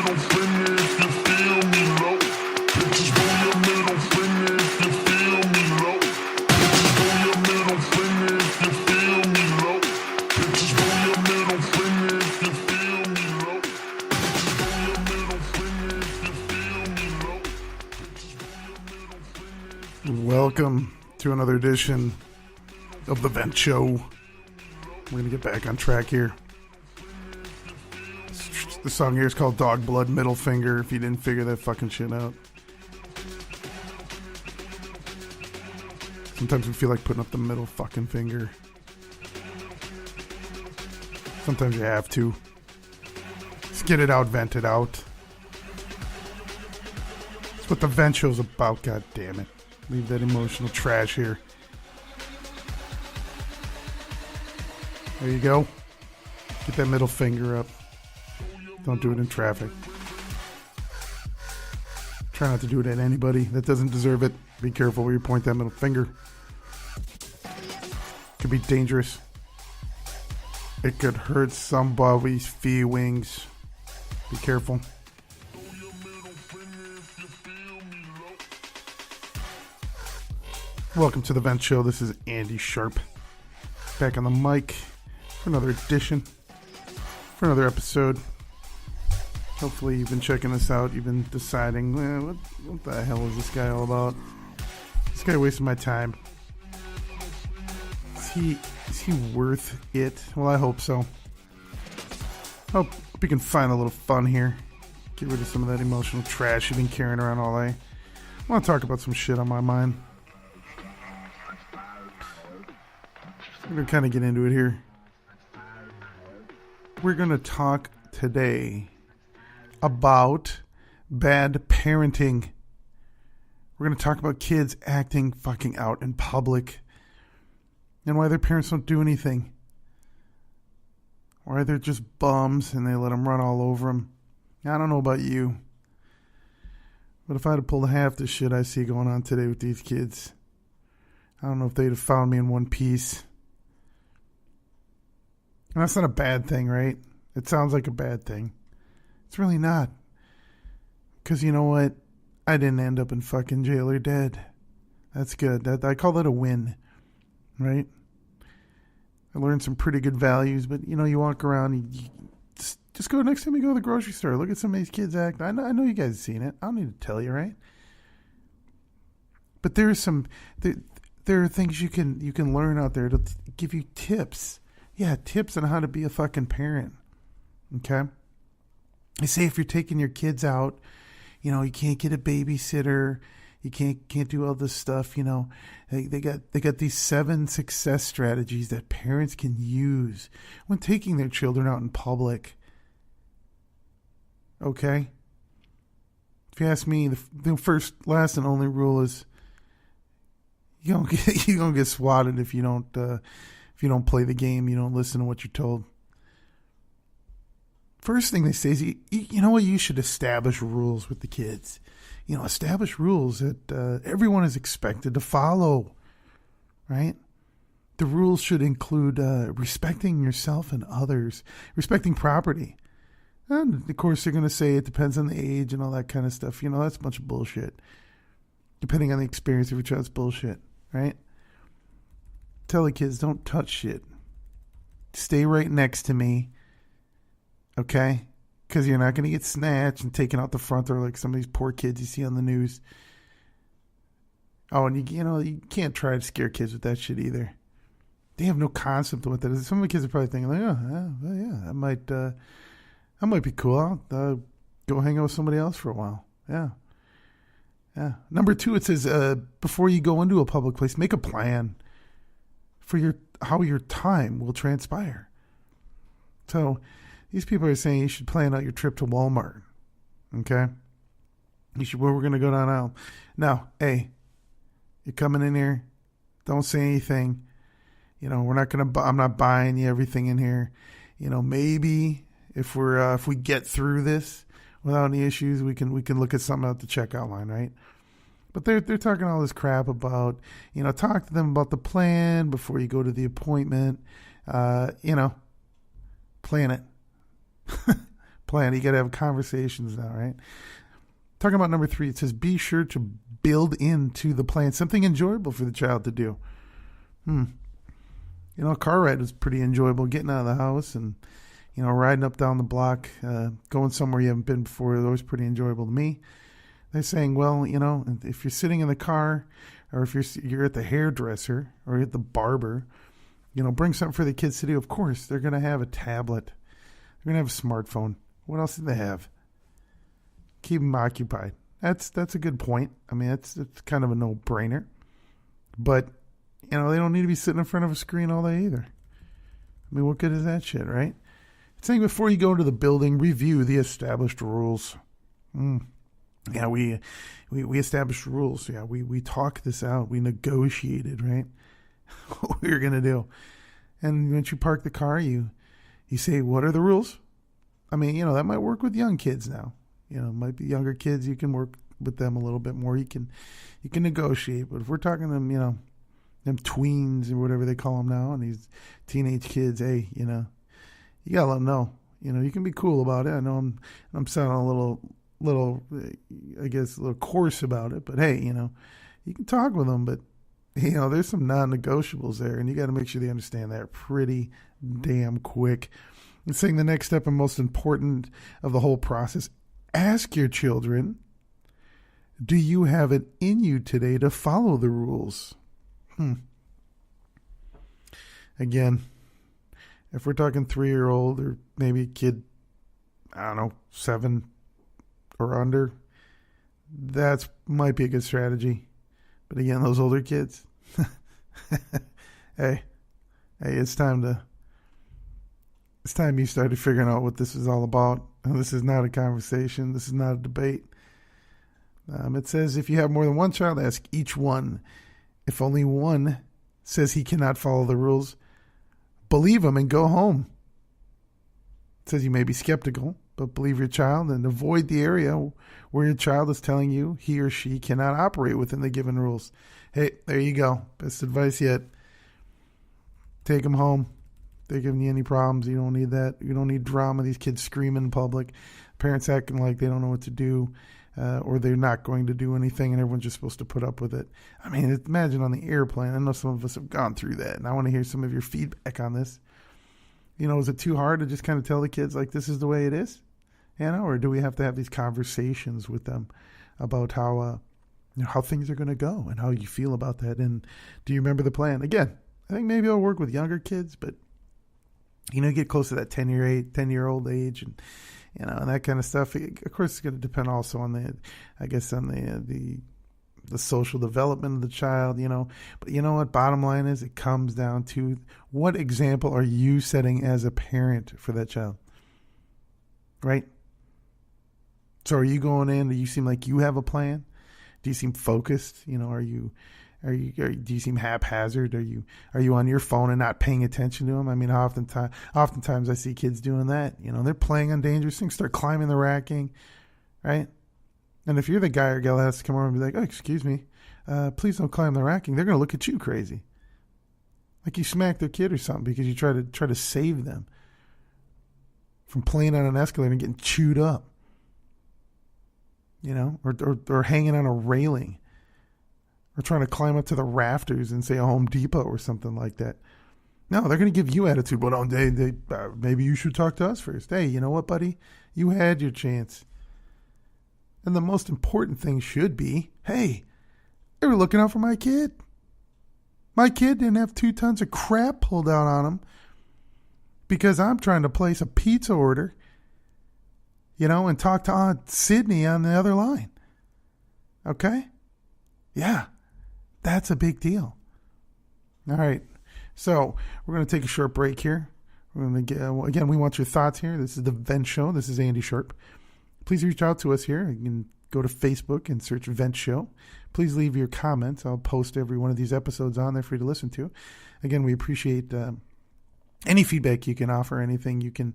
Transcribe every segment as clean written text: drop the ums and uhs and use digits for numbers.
Welcome to another edition of the VentShow. We're going to get back on track here. The song here is called Dog Blood Middle Finger, if you didn't figure that fucking shit out. Sometimes we feel like putting up the middle fucking finger. Sometimes you have to. Just get it out, vent it out. That's what the VentShow's about, god damn it. Leave that emotional trash here. There you go. Get that middle finger up. Don't do it in traffic. Try not to do it at anybody that doesn't deserve it. Be careful where you point that middle finger. Could be dangerous. It could hurt somebody's feelings. Be careful. Welcome to the VentShow. This is Andy Sharp. Back on the mic for another edition. For another episode. Hopefully you've been checking this out. You've been deciding, what the hell is this guy all about? This guy wasting my time. Is he worth it? Well, I hope so. Hope you can find a little fun here. Get rid of some of that emotional trash you've been carrying around all day. I want to talk about some shit on my mind. We're going to kind of get into it here. We're going to talk today about bad parenting. We're going to talk about kids acting fucking out in public and why their parents don't do anything. Why they're just bums and they let them run all over them. I don't know about you, but if I had to pull half the shit I see going on today with these kids, I don't know if they'd have found me in one piece. And that's not a bad thing, right? It sounds like a bad thing. It's really not. Because you know what? I didn't end up in fucking jail or dead. That's good. I call that a win, right? I learned some pretty good values, but you know, you walk around, you just go next time you go to the grocery store. Look at some of these kids act. I know you guys have seen it. I don't need to tell you, right? But there are things you can learn out there to give you tips. Yeah, tips on how to be a fucking parent. Okay? I say if you're taking your kids out, you know, you can't get a babysitter, you can't do all this stuff, you know. They got these 7 success strategies that parents can use when taking their children out in public. Okay? If you ask me, the first, last, and only rule is you're gonna get swatted if you don't play the game, you don't listen to what you're told. First thing they say is, you know what, you should establish rules with the kids. You know, establish rules that everyone is expected to follow, right? The rules should include respecting yourself and others, respecting property. And, of course, they're going to say it depends on the age and all that kind of stuff. You know, that's a bunch of bullshit. Depending on the experience of your child, it's bullshit, right? Tell the kids, don't touch shit. Stay right next to me. Okay? Because you're not going to get snatched and taken out the front door like some of these poor kids you see on the news. Oh, and you can't try to scare kids with that shit either. They have no concept of what that is. Some of the kids are probably thinking, like, that might be cool. I'll go hang out with somebody else for a while. Yeah. Yeah. Number 2, it says, before you go into a public place, make a plan for how your time will transpire. So these people are saying you should plan out your trip to Walmart. Okay? Where we're going to go down aisle. Now, hey, you're coming in here. Don't say anything. You know, I'm not buying you everything in here. You know, maybe if we get through this without any issues, we can look at something at the checkout line, right? But they're talking all this crap about, you know, talk to them about the plan before you go to the appointment. You know, plan it. plan. You got to have conversations now, right? Talking about number 3, it says be sure to build into the plan something enjoyable for the child to do. A car ride is pretty enjoyable. Getting out of the house and, riding up down the block, going somewhere you haven't been before, is always pretty enjoyable to me. They're saying, well, if you're sitting in the car or if you're at the hairdresser or at the barber, bring something for the kids to do. Of course, they're going to have a tablet. They're going to have a smartphone. What else do they have? Keep them occupied. That's a good point. I mean, it's kind of a no-brainer. But, they don't need to be sitting in front of a screen all day either. I mean, what good is that shit, right? It's saying before you go into the building, review the established rules. Yeah, we established rules. Yeah, we talked this out. We negotiated, right? What we were going to do. And once you park the car, you say, what are the rules? I mean, that might work with young kids now. Might be younger kids. You can work with them a little bit more. You can negotiate. But if we're talking to them, them tweens or whatever they call them now, and these teenage kids, hey, you gotta let them know. You can be cool about it. I know I'm sounding a little, I guess, a little coarse about it. But hey, you can talk with them. But there's some non-negotiables there, and you got to make sure they understand that pretty damn quick. And saying the next step and most important of the whole process. Ask your children, do you have it in you today to follow the rules? Again, if we're talking 3-year-old or maybe a kid, 7 or under, that might be a good strategy. But again, those older kids, hey, it's time you started figuring out what this is all about. And this is not a conversation. This is not a debate. It says if you have more than one child, ask each one. If only one says he cannot follow the rules, believe him and go home. It says you may be skeptical, but believe your child and avoid the area where your child is telling you he or she cannot operate within the given rules. Hey, there you go. Best advice yet. Take them home. They're giving you any problems. You don't need that. You don't need drama. These kids screaming in public. Parents acting like they don't know what to do. Or they're not going to do anything, and everyone's just supposed to put up with it. I mean, imagine on the airplane. I know some of us have gone through that, and I want to hear some of your feedback on this. Is it too hard to just kind of tell the kids, like, this is the way it is? Or do we have to have these conversations with them about how things are going to go and how you feel about that? And do you remember the plan? Again, I think maybe it'll work with younger kids, but, get close to that 10-year-old age and, and that kind of stuff. Of course, it's going to depend also on the social development of the child, But you know what? Bottom line is it comes down to what example are you setting as a parent for that child, right? So are you going in? Do you seem like you have a plan? Do you seem focused? Do you seem haphazard? Are you on your phone and not paying attention to them? I mean, oftentimes I see kids doing that. They're playing on dangerous things, start climbing the racking, right? And if you're the guy or gal that has to come over and be like, oh, excuse me, please don't climb the racking, they're going to look at you crazy. Like you smacked their kid or something because you try to save them from playing on an escalator and getting chewed up, or hanging on a railing. Or trying to climb up to the rafters and say a Home Depot or something like that. No, they're going to give you attitude. Well, maybe you should talk to us first. Hey, you know what, buddy? You had your chance. And the most important thing should be, hey, they were looking out for my kid. My kid didn't have 2 tons of crap pulled out on him because I'm trying to place a pizza order, and talk to Aunt Sydney on the other line. Okay? Yeah. That's a big deal. All right. So we're going to take a short break here. We're going to get, again, we want your thoughts here. This is the VentShow. This is Andy Sharp. Please reach out to us here. You can go to Facebook and search VentShow. Please leave your comments. I'll post every one of these episodes on there for you to listen to. Again, we appreciate any feedback you can offer, anything you can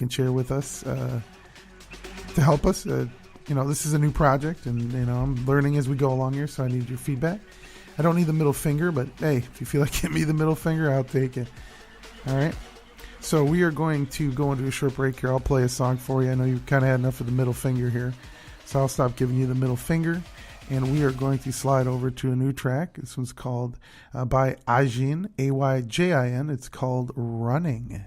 share with us to help us. This is a new project, and I'm learning as we go along here, so I need your feedback. I don't need the middle finger, but hey, if you feel like giving me the middle finger, I'll take it. All right. So we are going to go into a short break here. I'll play a song for you. I know you've kind of had enough of the middle finger here. So I'll stop giving you the middle finger. And we are going to slide over to a new track. This one's called by Ajin, Ayjin. It's called Running.